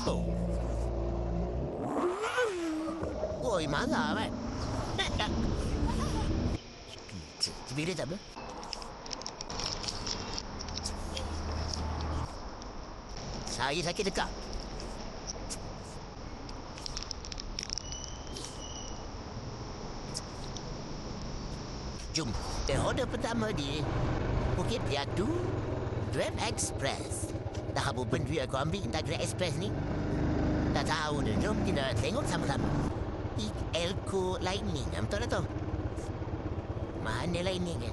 Oh. Oi, marah kan? Bila tak apa? Saya sakit dekat. Jom, order pertama di Bukit Piatu Grab Express. Dah apa benda aku ambil entah Grab Express ni? Tak tahu dah, jom kita tengok sama-sama. Elko Lightning, betul tak tu? Mana Lightning kan?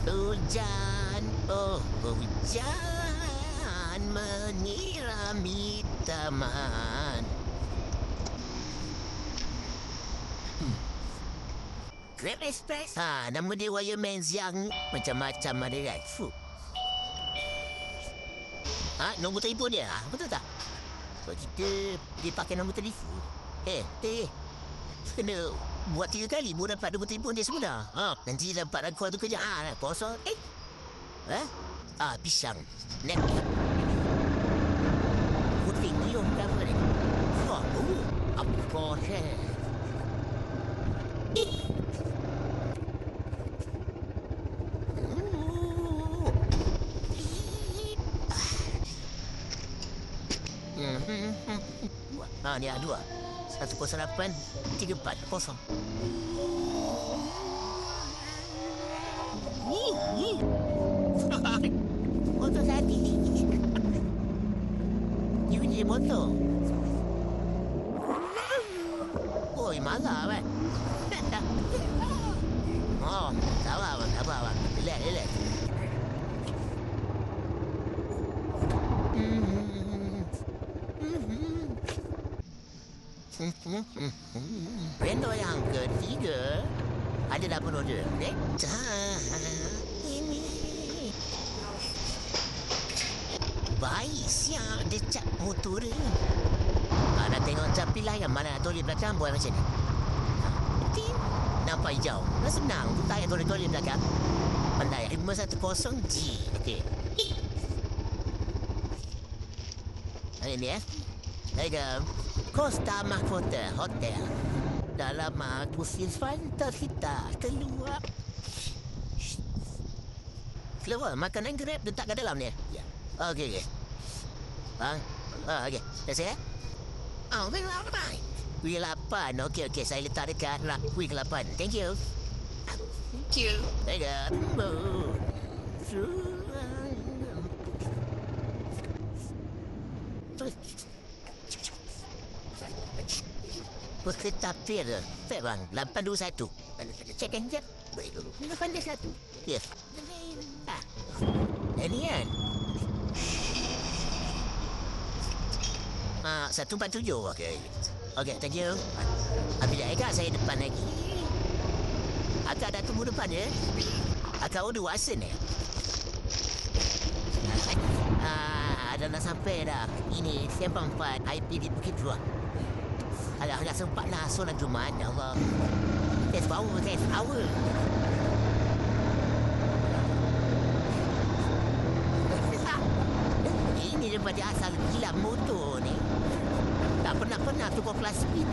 Hujan, oh hujan menyirami taman. Grab Express? Nama dia Wireman yang macam-macam ada kan? Nombor telefon dia? Betul tak? Kalau kita dia pakai nombor telefon. Kena buat 3 kali baru dapat nombor telefon dia semula. Nanti dapat aku tu kerja. Kosong. Pisang. Napkin. Putih nium apa ni? Apa ni ada 108 340. Motor tadi. Ini motor. Oi, marah kan? Sabar abang. Relax. Vendor yang ketiga ada dapur order, ini baik siap dia cap motor ni. Nak tengok cap pilihan mana toleh belakang buat macam ni. Nampak hijau, dah senang tu tayar toleh belakang. Pandai 510G. Okey. Ini Ada Costa Mahkota Hotel. Dalam kursi fantas kita keluar. Makanan Grab letak kat dalam ni. Ya. Okey. Okey. Dah siap? Wing 8. Wing 8. Okey. Saya letak dekat Wing 8. Thank you. Tega. Kereta Fir bang 821. Cek enjek 821. Yes. Ini kan 147. Okey, thank you. Apabila agak saya depan lagi. Agak dah tunggu depan ya. Agak udah wasen ya. Dah sampai dah. Ini Sembang 4 IP di Bukit Dua. Agak sempat lah solat Jumaat. Ya Allah. Test power. Ini daripada asal gila motor ni. Tak pernah tukar kelas speed.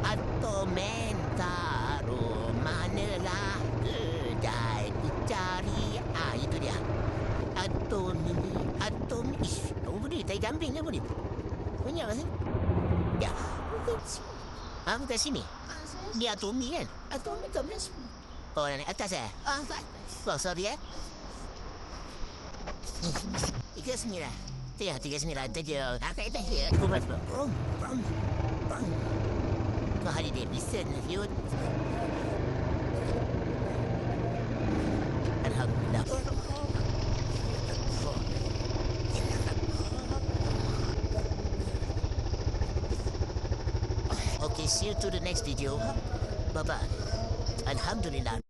Atomentaro manalah kedai dicari. Itu dia. Atomis. Boleh tai kambing ke boleh? Banyak kan? Ya. Bukan sini. Ni Atomi kan? Atomi kat belas. Naik atas sorry 39. 39. Thank you. Thank you. Hari dia listen you. Alhamdulillah. Okay, see you to the next video. Bye-bye. Alhamdulillah.